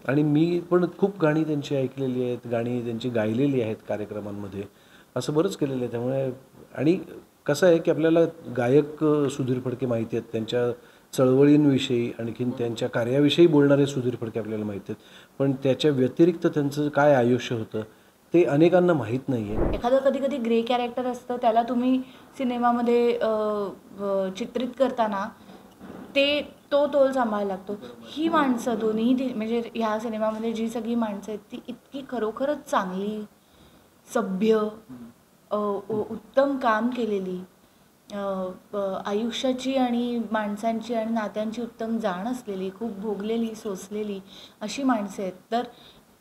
आणि मी पण खूप गाणी त्यांची ऐकलेली आहेत, गाणी त्यांची गायलेली आहेत कार्यक्रमांमध्ये. असं बरंच केलेलं आहे. त्यामुळे आणि कसं आहे की आपल्याला गायक सुधीर फडके माहिती आहेत. त्यांच्या चळवळींविषयी आणखीन त्यांच्या कार्याविषयी बोलणारे सुधीर फडके आपल्याला माहिती आहेत. पण त्याच्या व्यतिरिक्त त्यांचं काय आयुष्य होतं ते अनेकांना माहीत नाही आहे. एखादं कधी-कधी ग्रे कॅरेक्टर असतं, त्याला तुम्ही सिनेमामध्ये चित्रित करताना ते तो तोल सांभाळायला लागतो. ही माणसं दोन्ही म्हणजे ह्या सिनेमामध्ये जी सगळी माणसं आहेत ती इतकी खरोखरच चांगली, सभ्य, उत्तम काम केलेली, आयुष्याची आणि माणसांची आणि नात्यांची उत्तम जाण असलेली, खूप भोगलेली, सोसलेली अशी माणसं आहेत. तर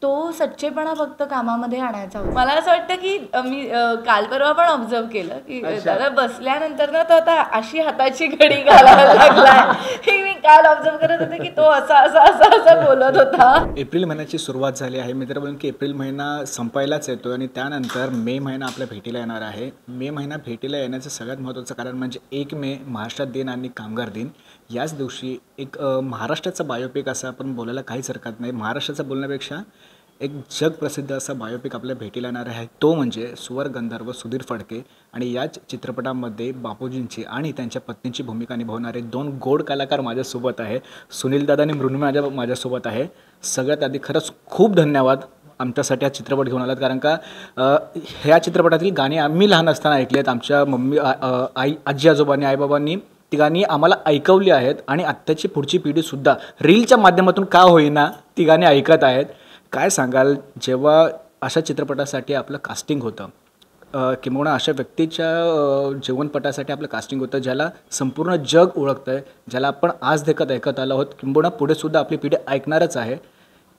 तो सच्चेपणा फक्त कामामध्ये आणायचा होता. मला असं वाटतं की मी काल परवा पण ऑब्झर्व केलं की दादा बसल्यानंतर ना तो आता अशी हाताची घडी घालायला लागलाय. हे मी काल ऑब्झर्व करत होते की तो असा असा असा असा बोलत होता. एप्रिल महिन्याची सुरुवात झाली आहे. मी तर बोलेन की एप्रिल महिना संपायलाच येतो आणि त्यानंतर मे महिना आपल्या भेटीला येणार आहे. मे महिना भेटीला येण्याचं सगळ्यात महत्त्वाचं कारण म्हणजे 1 मे महाराष्ट्र दिन आणि कामगार दिन. याच दिवशी एक महाराष्ट्राचा बायोपिक असं आपण बोलायला काहीच हरकत नाही. महाराष्ट्राचं बोलण्यापेक्षा एक जगप्रसिद्ध असा बायोपिक आपल्या भेटीला येणार आहे. तो म्हणजे सुवर गंधर्व सुधीर फडके आणि याच चित्रपटामध्ये बापूजींची आणि त्यांच्या पत्नीची भूमिका निभावणारे 2 गोड कलाकार माझ्यासोबत आहे. सुनील दादा आणि मृण्मय माझ्यासोबत आहे. सगळ्यात आधी खरंच खूप धन्यवाद आमच्यासाठी हा चित्रपट घेऊन आलात, कारण का ह्या चित्रपटातील गाणी आम्ही लहान असताना ऐकली आहेत. आमच्या आजी आजोबांनी आईबाबांनी ती गाणी आम्हाला ऐकवली आहेत आणि आत्ताची पुढची पिढीसुद्धा रीलच्या माध्यमातून का होईना ती गाणी ऐकत आहेत. काय सांगाल जेव्हा अशा चित्रपटासाठी आपलं कास्टिंग होतं किंवा अशा व्यक्तीच्या जीवनपटासाठी आपलं कास्टिंग होतं ज्याला संपूर्ण जग ओळखतं आहे, ज्याला आपण आज देखत ऐकत आलो आहोत, किंबहुना पुढेसुद्धा आपली पिढी ऐकणारच आहे.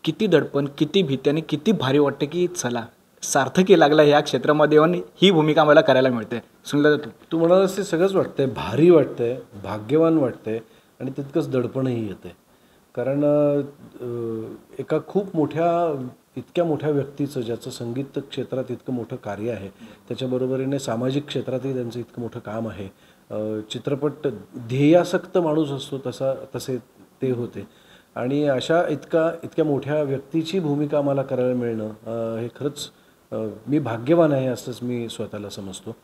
किती दडपण, किती भीती आणि किती भारी वाटते की चला सार्थकी लागला ह्या क्षेत्रामध्ये येऊन ही भूमिका मला करायला मिळते. सुनील तू म्हणालास ते सगळंच वाटतंय, भारी वाटतंय, भाग्यवान वाटतंय आणि तितकंच दडपणही येतंय. कारण एका खूप इतक्या मोठ्या व्यक्तीचं ज्याचं संगीत क्षेत्रात इतकं मोठं कार्य आहे, त्याच्याबरोबरीने सामाजिक क्षेत्रातही त्यांचं इतकं मोठं काम आहे. चित्रपट ध्येयासक्त माणूस असतो तसे ते होते आणि अशा इतक्या मोठ्या व्यक्तीची भूमिका मला करायला मिळणं हे खरंच मी भाग्यवान आहे असंच मी स्वतःला समजतो.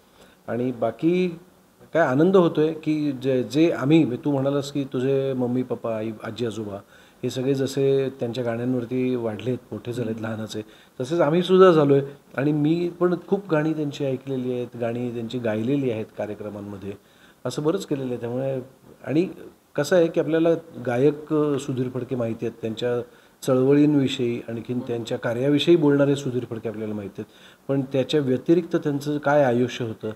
आणि बाकी काय आनंद होतो आहे की जे आम्ही तू म्हणालास की तुझे मम्मी पप्पा आजी आजोबा हे सगळे जसे त्यांच्या गाण्यांवरती वाढलेत, मोठे झालेत लहानाचे, तसेच आम्हीसुद्धा झालो आहे. आणि मी पण खूप गाणी त्यांची ऐकलेली आहेत, गाणी त्यांची गायलेली आहेत कार्यक्रमांमध्ये. असं बरंच केलेलं आहे. त्यामुळे आणि कसं आहे की आपल्याला गायक सुधीर फडके माहिती आहेत. त्यांच्या चळवळींविषयी आणखीन त्यांच्या कार्याविषयी बोलणारे सुधीर फडके आपल्याला माहिती आहेत. पण त्याच्या व्यतिरिक्त त्यांचं काय आयुष्य होतं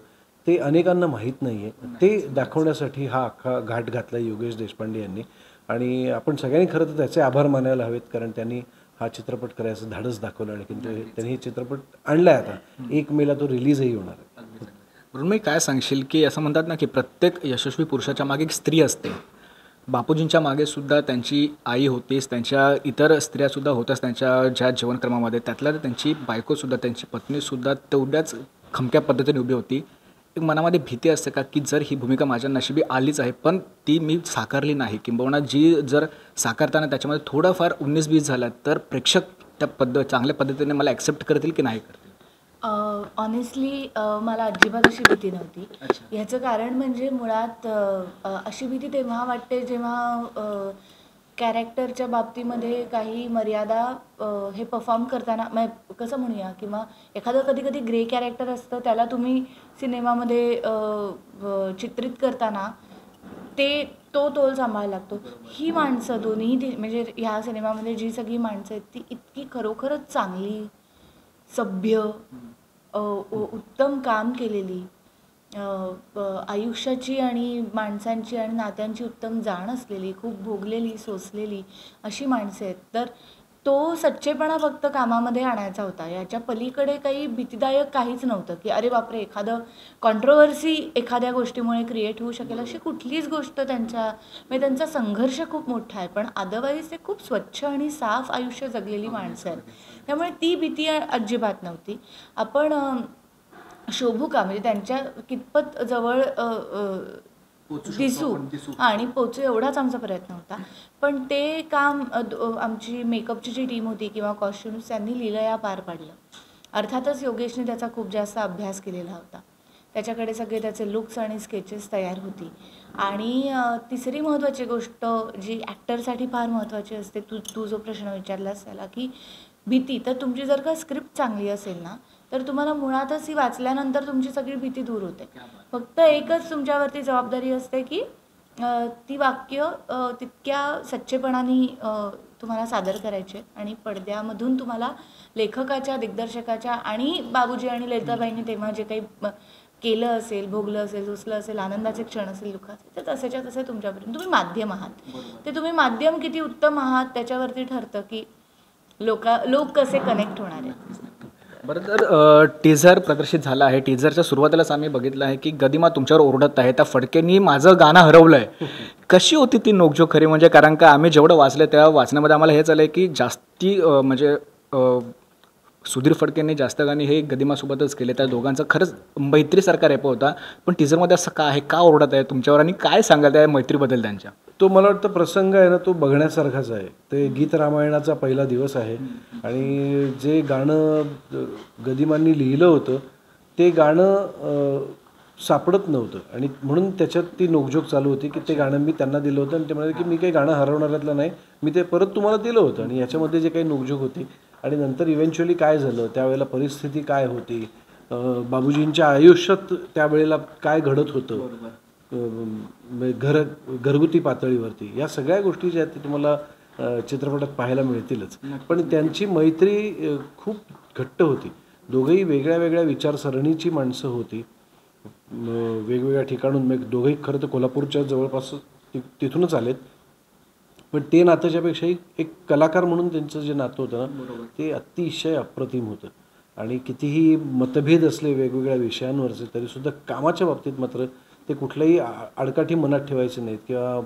ते अनेकांना माहीत नाही आहे. ते दाखवण्यासाठी हा अख्खा घाट घातला योगेश देशपांडे यांनी. आणि आपण सगळ्यांनी खरं तर त्याचे आभार मानायला हवेत, कारण त्यांनी हा चित्रपट करायचं धाडस दाखवलं आणि त्यांनी हे चित्रपट आणलाय. आता 1 मेला तो रिलीजही होणार आहे. मृण्मय काय सांगशील की असं म्हणतात ना की प्रत्येक यशस्वी पुरुषाच्या मागे एक स्त्री असते. बापूजींच्या मागेसुद्धा त्यांची आई होतीच, त्यांच्या इतर स्त्रियासुद्धा होत्याच त्यांच्या ज्या जीवनक्रमामध्ये. त्यातल्या त्यांची बायकोसुद्धा, त्यांची पत्नीसुद्धा तेवढ्याच खमक्या पद्धतीने उभी होती. एक मनामध्ये भीती असते का की जर ही भूमिका माझ्या नशिबी आलीच आहे पण ती मी साकारली नाही, किंबहुना जी जर साकारताना त्याच्यामध्ये थोडंफार 19-20 झालं तर प्रेक्षक त्या चांगल्या पद्धतीने मला ॲक्सेप्ट करतील की नाही करतील? ऑनेस्टली मला अजिबात अशी भीती नव्हती. ह्याचं कारण म्हणजे मुळात अशी भीती तेव्हा वाटते जेव्हा कॅरेक्टरच्या बाबतीमध्ये काही मर्यादा हे परफॉर्म करताना कसं म्हणूया, किंवा एखादं कधी ग्रे कॅरेक्टर असतं, त्याला तुम्ही सिनेमामध्ये चित्रित करताना तो तोल सांभाळायला लागतो. ही माणसं दोन्ही म्हणजे ह्या सिनेमामध्ये जी सगळी माणसं आहेत ती इतकी खरोखरच चांगली, सभ्य, उत्तम काम केलेली, आयुष्याची आणि माणसांची आणि नात्यांची उत्तम जाण असलेली, खूप भोगलेली, सोसलेली अशी माणसं आहेत. तर तो सच्चेपणा फक्त कामामध्ये आणायचा होता. याच्या पलीकडे काही भीतीदायक काहीच नव्हतं की अरे बापरे एखादं कॉन्ट्रोवर्सी एखाद्या गोष्टीमुळे क्रिएट होऊ शकेल अशी कुठलीच गोष्ट म्हणजे त्यांचा संघर्ष खूप मोठा आहे. पण अदरवाईज ते खूप स्वच्छ आणि साफ आयुष्य जगलेली माणसं आहेत. त्यामुळे ती भीती अजिबात नव्हती. आपण शोभू का म्हणजे त्यांच्या कितपत जवळ दिसू आणि पोचू एवढाच आमचा प्रयत्न होता. पण ते काम आमची मेकअपची जी टीम होती किंवा कॉस्ट्युम्स त्यांनी लीलया पार पाडलं. अर्थातच योगेशने त्याचा खूप जास्त अभ्यास केलेला होता. त्याच्याकडे सगळे त्याचे लुक्स आणि स्केचेस तयार होती. आणि तिसरी महत्त्वाची गोष्ट जी ॲक्टरसाठी फार महत्त्वाची असते, तू जो प्रश्न विचारलास त्याला की भीती, तर तुमची जर का स्क्रिप्ट चांगली असेल ना तर तुम्हाला मुळातच ही वाचल्यानंतर तुमची सगळी भीती दूर होते. फक्त एकच तुमच्यावरती जबाबदारी असते की ती वाक्य तितक्या सच्चेपणाने तुम्हाला सादर करायचे आणि पडद्यामधून तुम्हाला लेखकाच्या, दिग्दर्शकाच्या आणि बाबूजी आणि ललिताबाईंनी तेव्हा जे काही केलं असेल, भोगलं असेल, रुसलं असेल, आनंदाचे क्षण असेल, दुःखाचे, तर तसेच्या तसे तुमच्यापर्यंत तुम्ही माध्यम आहात. ते तुम्ही माध्यम किती उत्तम आहात त्याच्यावरती ठरतं की लोक कसे कनेक्ट होणार आहेत. बरं, तर टीझर प्रदर्शित झाला आहे. टीझरच्या सुरुवातीलाच आम्ही बघितलं आहे की गदिमा तुमच्यावर ओरडत आहे, त्या फडकेनी माझं गाणं हरवलं आहे. कशी होती ती नोकझोक खरी? म्हणजे कारण का आम्ही जेवढं वाचलं त्या वाचण्यामध्ये आम्हाला हेच आलं आहे की जास्ती म्हणजे सुधीर फडकेंनी जास्त गाणी हे गदिमासोबतच केले. त्या दोघांचा खरंच मैत्रीसारखा रेपो होता. पण टीझरमध्ये असं का आहे, का ओरडत आहे तुमच्यावर, आणि काय सांगाल त्या मैत्रीबद्दल त्यांच्या? तो मला वाटतं प्रसंग आहे ना, तो बघण्यासारखाच आहे. ते गीत रामायणाचा पहिला दिवस आहे आणि जे गाणं गदिमांनी लिहिलं होतं ते गाणं सापडत नव्हतं आणि म्हणून त्याच्यात ती नोकझोक चालू होती की ते गाणं मी त्यांना दिलं होतं आणि ते म्हणाले की मी काही गाणं हरवणाऱ्यातलं नाही, मी ते परत तुम्हाला दिलं होतं. आणि याच्यामध्ये जे काही नोकझोक होती आणि नंतर इव्हेंच्युअली काय झालं, त्यावेळेला परिस्थिती काय होती, बाबूजींच्या आयुष्यात त्यावेळेला काय घडत होतं, घरगुती पातळीवरती, या सगळ्या गोष्टी ज्या आहेत ते तुम्हाला चित्रपटात पाहायला मिळतीलच. पण त्यांची मैत्री खूप घट्ट होती. दोघंही वेगळ्या वेगळ्या विचारसरणीची माणसं होती, वेगवेगळ्या ठिकाणून. दोघंही खरं तर कोल्हापूरच्या जवळपास तिथूनच आलेत. पण ते नात्याच्यापेक्षाही एक कलाकार म्हणून त्यांचं जे नातं होतं ना ते अतिशय अप्रतिम होतं. आणि कितीही मतभेद असले वेगवेगळ्या विषयांवरचे तरीसुद्धा कामाच्या बाबतीत मात्र ते कुठल्याही आडकाठी मनात ठेवायचे नाहीत किंवा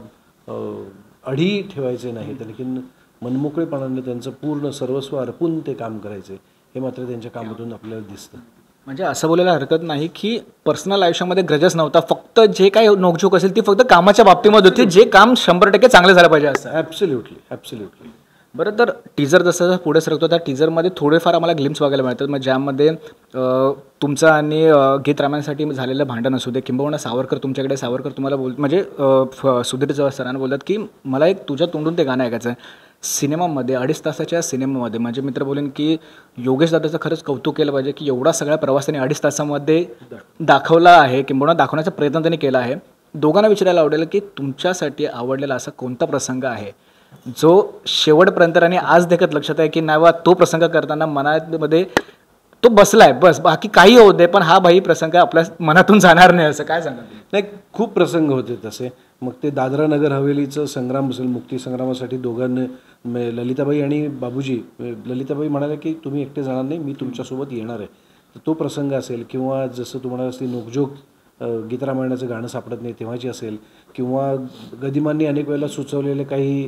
अढी ठेवायचे नाहीत. आणखीन मनमोकळेपणाने त्यांचं पूर्ण सर्वस्व अर्पून ते काम करायचे, हे मात्र त्यांच्या कामातून आपल्याला दिसतं. म्हणजे असं बोलायला हरकत नाही की पर्सनल आयुष्यामध्ये ग्रजच नव्हता, फक्त जे काही नोकझोक असेल ती फक्त कामाच्या बाबतीमध्ये होती, जे काम 100% चांगलं झालं पाहिजे असं. ॲब्सोल्युटली. बरं, तर टीझर जसं पुढे सरकतो त्या टीझरमध्ये थोडेफार आम्हाला ग्लिम्स बघायला मिळतात, मग ज्यामध्ये तुमचं आणि गीत रामायणासाठी झालेलं भांडण असू दे, किंबहुना सावरकर तुमच्याकडे, सावरकर तुम्हाला म्हणजे सुधीर सरांना बोलतात की मला एक तुझ्या तोंडून ते गाणं ऐकायचं आहे. सिनेमामध्ये 2.5 तासाच्या सिनेमामध्ये माझे मित्र बोलेन की योगेश दादाचं खरंच कौतुक केलं पाहिजे की एवढा सगळ्या प्रवासाने 2.5 तासामध्ये दाखवला आहे, किंबहुना दाखवण्याचा प्रयत्न त्यांनी केला आहे. दोघांना विचारायला आवडेल की तुमच्यासाठी आवडलेला असा कोणता प्रसंग आहे जो शेवटपर्यंत आणि आज देखत लक्षात आहे की नाही तो प्रसंग करताना मनामध्ये तो बसलाय, बस बाकी काही होऊ दे पण हा भाई प्रसंग आपल्या मनातून जाणार नाही, असं काय सांगा? नाही, खूप प्रसंग होते तसे. मग ते दादरा नगर हवेलीचं संग्राम असेल, मुक्तीसंग्रामासाठी दोघांनी ललिताबाई आणि बाबूजी, ललिताबाई म्हणाल्या की तुम्ही एकटे जाणार नाही, मी तुमच्यासोबत येणार आहे, तर तो प्रसंग असेल. किंवा जसं तुम्हाला ती नोकझोक गीत रामायणाचं गाणं सापडत नाही तेव्हाची असेल, किंवा गदिमांनी अनेक वेळेला सुचवलेले काही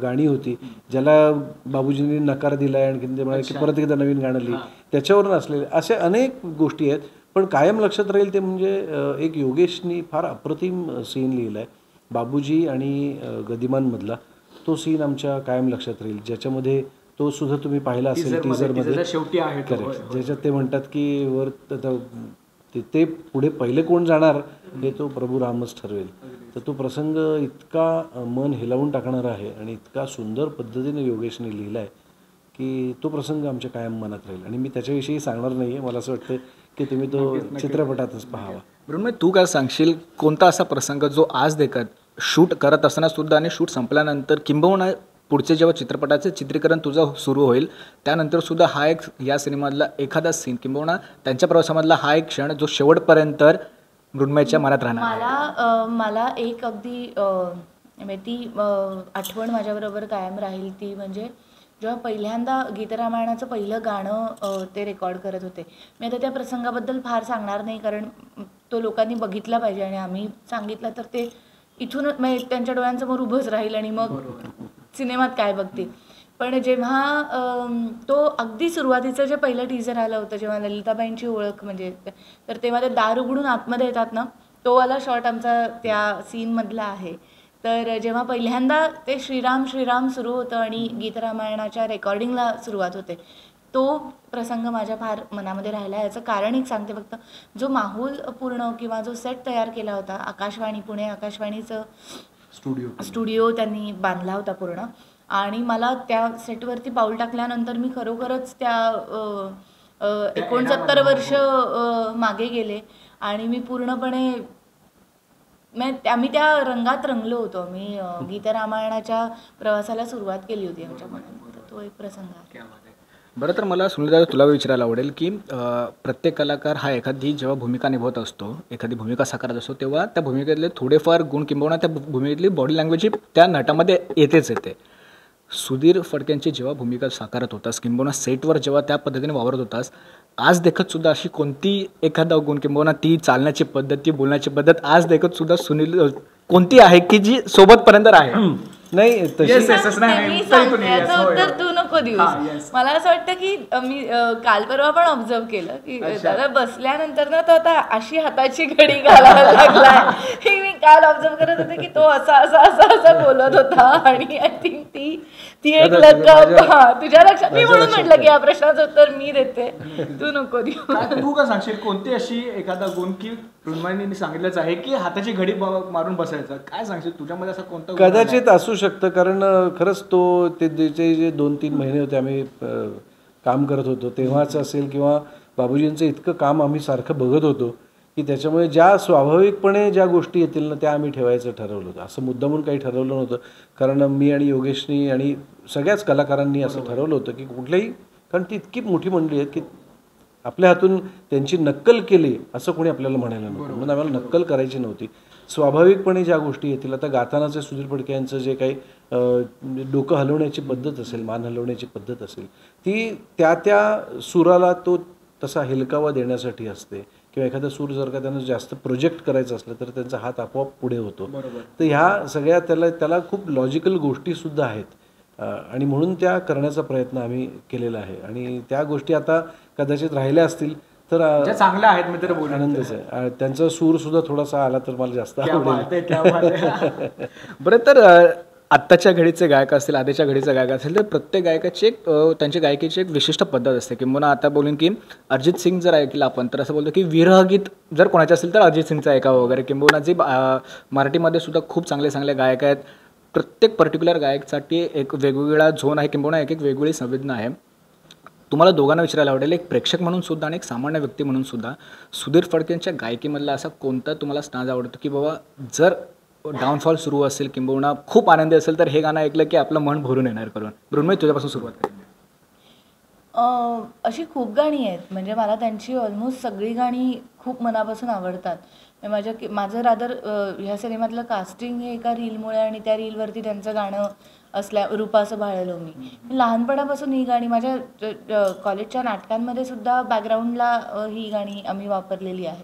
गाणी होती ज्याला बाबूजींनी नकार दिला आहे, आणखी ते म्हणाले की परत एकदा नवीन गाणं लिही, त्याच्यावरून असलेले असे अनेक गोष्टी आहेत. पण कायम लक्षात राहील ते म्हणजे एक योगेशनी फार अप्रतिम सीन लिहिला आहे बाबूजी आणि गदिमांमधला. तो सीन आमच्या कायम लक्षात राहील, ज्याच्यामध्ये तो सुद्धा तुम्ही पाहिला असेल टीझरमध्ये शेवटी आहे. करेक्ट, ज्याच्यात ते म्हणतात की वर ते पुढे पहिले कोण जाणार हे तो प्रभू रामच ठरवेल. तर तो प्रसंग इतका मन हिलावून टाकणारा आहे आणि इतका सुंदर पद्धतीने योगेशने लिहिला आहे की तो प्रसंग आमच्या कायम मनात राहील. आणि मी त्याच्याविषयी सांगणार नाही आहे, मला असं वाटतं की तुम्ही तो चित्रपटातच पाहावा. बरोबर, तू काय सांगशील कोणता असा प्रसंग जो आज देखत शूट करत असताना सुद्धा आणि शूट संपल्यानंतर, किंबहुना पुढचे जेव्हा चित्रपटाचे चित्रीकरण तुझं सुरू होईल त्यानंतर सुद्धा हा एक या सिनेमातला एखादा सीन किंबहुना त्यांच्या प्रवासामधला हा एक क्षण जो शेवटपर्यंत मृण्मयीच्या मनात राहणार? मला एक अगदी ती आठवण माझ्याबरोबर कायम राहील, ती म्हणजे जेव्हा पहिल्यांदा गीतरामायणाचं पहिलं गाणं ते रेकॉर्ड करत होते. मी आता त्या प्रसंगाबद्दल फार सांगणार नाही कारण तो लोकांनी बघितला पाहिजे आणि आम्ही सांगितलं तर ते इथूनच म्हणजे त्यांच्या डोळ्यांसमोर उभंच राहील आणि मग सिनेमात काय बघतील. पण जेव्हा तो अगदी सुरुवातीचं जे पहिलं टीझर आलं होतं जेव्हा ललिताबाईंची ओळख म्हणजे, तर तेव्हा ते दार उघडून आतमध्ये येतात ना, तो वाला शॉट आमचा त्या सीनमधला आहे. तर जेव्हा पहिल्यांदा ते श्रीराम श्रीराम सुरू होतं आणि गीतरामायणाच्या रेकॉर्डिंगला सुरुवात होते, तो प्रसंग माझ्या फार मनामध्ये राहिला. याचं कारण एक सांगते फक्त. जो माहोल पूर्ण किंवा जो सेट तयार केला होता, आकाशवाणी, पुणे आकाशवाणीचं स्टुडिओ त्यांनी बांधला होता पूर्ण. आणि मला त्या सेटवरती पाऊल टाकल्यानंतर मी खरोखरच त्या 69 वर्ष मागे गेले आणि मी पूर्णपणे आम्ही त्या रंगात रंगलो होतो. मी गीतरामायणाच्या प्रवासाला सुरुवात केली होती आमच्याकडून. तो एक प्रसंग आहे. बरं, तर मला सुनील तुला विचारायला आवडेल की प्रत्येक कलाकार हा एखादी जेव्हा भूमिका निभवत असतो, एखादी भूमिका साकारत असतो, तेव्हा त्या भूमिकेतले थोडेफार गुण किंबहुना त्या भूमिकेतली बॉडी लँग्वेज त्या नटामध्ये येते. सुधीर फडकेंची जेव्हा भूमिका साकारत होतास किंबहुना सेटवर जेव्हा त्या पद्धतीने वावरत होतास, आज देखत सुद्धा अशी कोणती एखादा गुण किंबहुना ती चालण्याची पद्धत, ती बोलण्याची पद्धत आज देखत सुद्धा सुनील कोणती आहे की जी सोबतपर्यंत आहे? नाही तशी उत्तर तू नको देऊस. मला असं वाटतं की मी काल परवा पण ऑब्झर्व केलं की दादा बसल्यानंतर ना तो आता अशी हाताची घडी घालायला लागलाय. मी काल ऑब्झर्व करत होते की तो असा बोलत होता आणि आय थिंक ती एक लकब तुझ्या लक्षात. मी म्हणून म्हटलं की या प्रश्नाचं उत्तर मी देते, तू नको देऊ. तू का सांगशील कोणती अशी एखादा गुण की मृण्मयींनी सांगितलंच आहे की हाताची घडी मारून बसायचं? काय सांगशील तुझ्यामध्ये असा कोणता? कदाचित असू शकतं, कारण खरंच तो ते जे 2-3 महिने होते आम्ही काम करत होतो तेव्हाच असेल किंवा बाबूजींचं इतकं काम आम्ही सारखं बघत होतो की त्याच्यामुळे ज्या स्वाभाविकपणे ज्या गोष्टी येतील ना त्या आम्ही ठेवायचं ठरवलं होतं. असं मुद्दामून काही ठरवलं नव्हतं, कारण मी आणि योगेशनी आणि सगळ्याच कलाकारांनी असं ठरवलं होतं की कुठल्याही, कारण ती इतकी मोठी मंडळी आहेत की आपल्या हातून त्यांची नक्कल केली असं कोणी आपल्याला म्हणायला नव्हतं. म्हणून आम्हाला नक्कल करायची नव्हती. स्वाभाविकपणे ज्या गोष्टी येतील, आता गातानाचं सुधीर फडके यांचं जे काही डोकं हलवण्याची पद्धत असेल, मान हलवण्याची पद्धत असेल, ती त्या सुराला तो तसा हेलकावा देण्यासाठी असते. किंवा एखादा सूर जर का त्यांना जास्त प्रोजेक्ट करायचं असलं तर त्यांचा हात आपोआप पुढे होतो. तर ह्या सगळ्या त्याला खूप लॉजिकल गोष्टीसुद्धा आहेत आणि म्हणून त्या करण्याचा प्रयत्न आम्ही केलेला आहे. आणि त्या गोष्टी आता कदाचित राहिल्या असतील तर चांगल्या आहेत मित्र, बोल आनंदच आहे. त्यांचा सूर सुद्धा थोडासा आला तर मला जास्त आवडेल. बरं, तर आत्ताच्या घडीचे गायक असतील, आधीच्या घडीचे गायक असेल, तर प्रत्येक गायकाची एक त्यांच्या गायकीची एक विशिष्ट पद्धत असते. किंवा आता बोलून की अरिजित सिंग जर ऐकलं आपण तर असं बोलतो की विरहगीत जर कोणाचे असेल तर अरिजित सिंगचं ऐकावं वगैरे. किंवा जे मराठीमध्ये सुद्धा खूप चांगले गायक आहेत. प्रत्येक पर्टिक्युलर गायकसाठी एक वेगवेगळा झोन आहे किंवा एक वेगवेगळी संवेदना आहे. तुम्हाला दोघांना विचारायला आवडेल, एक प्रेक्षक म्हणून सुद्धा आणि एक सामान्य व्यक्ती म्हणून सुद्धा, सुधीर फडकेंच्या गायकीमधला असा कोणता तुम्हाला स्टांज आवडतो की बाबा जर डाऊनफॉल सुरू असेल किंबहुना खूप आनंदी असेल तर हे गाणं ऐकलं की आपलं मन भरून येणार करून? मृण्मयी तुझ्यापासून सुरुवात करेन. अशी खूप गाणी आहेत, म्हणजे मला त्यांची ऑलमोस्ट सगळी गाणी खूप मनापासून आवडतात. माझं रादर ह्या सिनेमातलं कास्टिंग हे एका रीलमुळे आणि त्या रीलवरती त्यांचं गाणं असल्या रूपाचं भाळलो मी लहानपणापासून. ही गाणी माझ्या कॉलेजच्या नाटकांमध्ये सुद्धा बॅकग्राऊंडला ही गाणी आम्ही वापरलेली आहेत.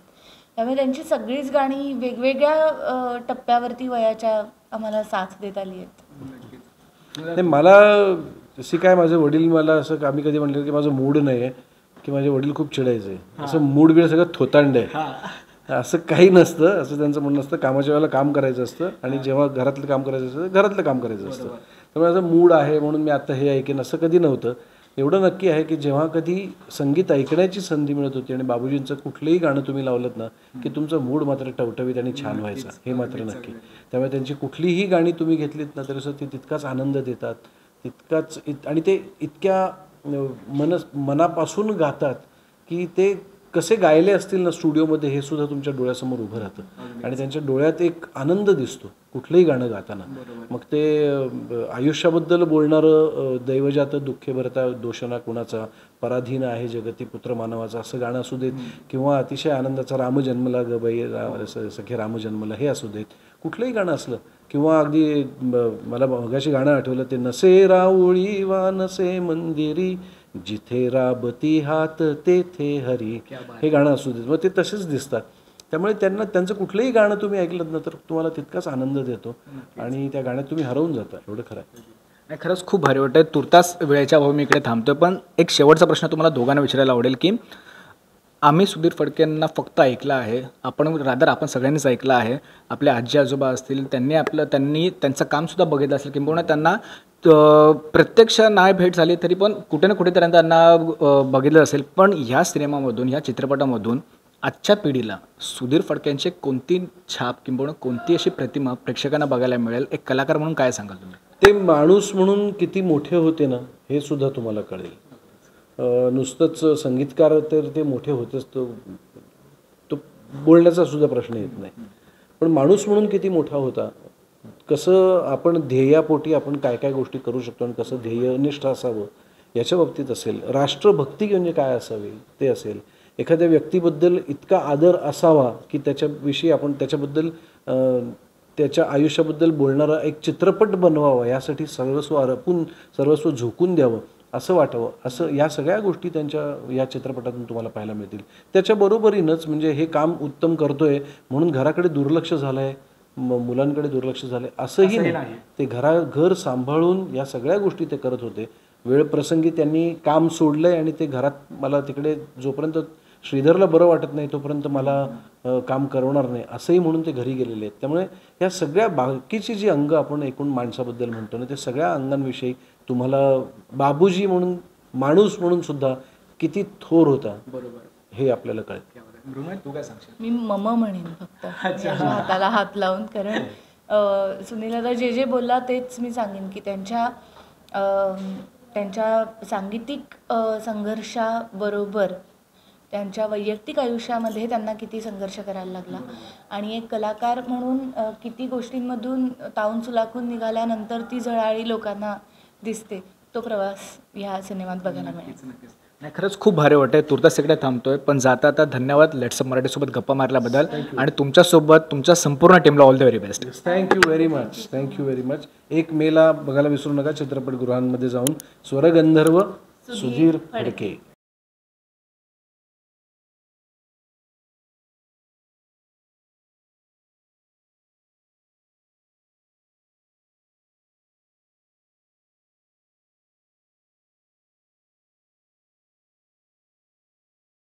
त्यामुळे त्यांची सगळीच गाणी वेगवेगळ्या टप्प्यावरती वयाच्या आम्हाला साथ देत आली आहेत. मला तशी काय, माझे वडील मला असं आम्ही कधी म्हटलं की माझं मूड नाही आहे की माझे वडील खूप चिडायचे, असं मूड बिड सगळं थोतांड आहे असं काही नसतं. असं त्यांचं म्हणणं असतं, कामाच्या वेळेला काम करायचं असतं आणि जेव्हा घरातलं काम करायचं असतं घरातलं काम करायचं असतं. त्यामुळे माझं मूड आहे म्हणून मी आता हे ऐकेन असं कधी नव्हतं. एवढं नक्की आहे की जेव्हा कधी संगीत ऐकण्याची संधी मिळत होती आणि बाबूजींचं कुठलंही गाणं तुम्ही लावलं ना की तुमचं मूड मात्र टवटवीत आणि छान व्हायचा, हे मात्र नक्की. त्यामुळे त्यांची कुठलीही गाणी तुम्ही घेतलीत ना तरी ती तितकाच आनंद देतात, तितकाच आणि ते इतक्या मनापासून गातात की ते कसे गायले असतील ना स्टुडिओमध्ये हे सुद्धा तुमच्या डोळ्यासमोर उभं राहतं आणि त्यांच्या डोळ्यात एक आनंद दिसतो कुठलंही गाणं गाताना. मग ते आयुष्याबद्दल बोलणारं दैवजात दुःखे भरता दोषणा कुणाचा, पराधीन आहे जगती पुत्र मानवाचा असं गाणं असू देत किंवा अतिशय आनंदाचा राम जन्मला ग बाई सखे राम जन्मला हे असू देत, कुठलंही गाणं असलं किंवा अगदी मला मगाशी गाणं आठवलं ते नसे राऊळी वा नसे मंदिरी जिथे राबती हात तेथे हरी, हे गाणं असू देत. मग ते तसेच दिसतात. त्यामुळे त्यांचं कुठलंही गाणं तुम्ही ऐकलं ना तर तुम्हाला तितकाच आनंद देतो आणि त्या गाण्यात तुम्ही हरवून जाता, एवढं खरं आहे. नाही, खरंच खूप भारी वाटतं. तुर्तास वेळेच्या भाऊ मी इकडे थांबतोय, पण एक शेवटचा प्रश्न तुम्हाला दोघांना विचारायला आवडेल की आम्ही सुधीर फडकेंना फक्त ऐकलं आहे, आपण सगळ्यांनीच ऐकलं आहे. आपले आजी आजोबा असतील, त्यांनी त्यांचं कामसुद्धा बघितलं असेल, किंबहुना त्यांना प्रत्यक्ष नाही भेट झाली तरी पण कुठे ना कुठे त्यांना बघितलं असेल. पण ह्या सिनेमामधून, ह्या चित्रपटामधून आजच्या पिढीला सुधीर फडकेंची कोणती छाप किंबहुना कोणती अशी प्रतिमा प्रेक्षकांना बघायला मिळेल? एक कलाकार म्हणून काय सांगाल तुम्ही? ते माणूस म्हणून किती मोठे होते ना, हे सुद्धा तुम्हाला कळेल. नुसतंच संगीतकार तर ते मोठे होतेच, तो बोलण्याचा सुद्धा प्रश्न येत नाही. पण माणूस म्हणून किती मोठा होता, कसं आपण ध्येयापोटी आपण काय काय गोष्टी करू शकतो आणि कसं ध्येयनिष्ठ असावं याच्या बाबतीत असेल. राष्ट्रभक्ती म्हणजे काय असावी ते असेल. एखाद्या व्यक्तीबद्दल इतका आदर असावा की त्याच्याविषयी आपण त्याच्याबद्दल त्याच्या आयुष्याबद्दल बोलणारा एक चित्रपट बनवावा, यासाठी सर्वस्व झोकून द्यावं असं वाटावं. असं या सगळ्या गोष्टी त्यांच्या या चित्रपटातून तुम्हाला पाहायला मिळतील. त्याच्याबरोबरीनंच म्हणजे हे काम उत्तम करतोय म्हणून घराकडे दुर्लक्ष झालं आहे, मुलांकडे दुर्लक्ष झालं आहे असंही नाही. ते घर सांभाळून या सगळ्या गोष्टी ते करत होते. वेळ प्रसंगी त्यांनी काम सोडलं आहे आणि ते घरात, मला तिकडे जोपर्यंत श्रीधरला बरं वाटत नाही तोपर्यंत मला काम करवणार नाही असंही म्हणून ते घरी गेलेले आहेत. त्यामुळे ह्या सगळ्या बाकीची जी अंग आपण एकूण माणसाबद्दल म्हणतो ना, ते सगळ्या अंगांविषयी तुम्हाला बाबूजी म्हणून, माणूस म्हणून सुद्धा किती थोर होता, बरोबर, हे आपल्याला कळतं. तू काय सांगशील? मी म्हणेन फक्त माझ्या हाताला हात लावून, कारण सुनील दादा जे बोलला तेच मी सांगेन की त्यांच्या सांगीतिक संघर्षाबरोबर त्यांच्या वैयक्तिक आयुष्यामध्ये त्यांना किती संघर्ष करायला लागला आणि एक कलाकार म्हणून किती गोष्टींमधून तावून सुलाखून निघाल्यानंतर ती झळाळी लोकांना दिसते, तो प्रवास ह्या सिनेमात बघायला मिळेल. नाही, खरंच खूप भारी वाटतंय. तुर्तास इकडे थांबतोय, पण जाता धन्यवाद लेट्स मराठीसोबत गप्पा मारल्याबद्दल आणि तुमच्यासोबत तुमच्या संपूर्ण टीमला all the very best. Thank you very much. 1 मेला बघायला विसरू नका चित्रपटगृहांमध्ये जाऊन स्वरगंधर्व सुधीर फडके.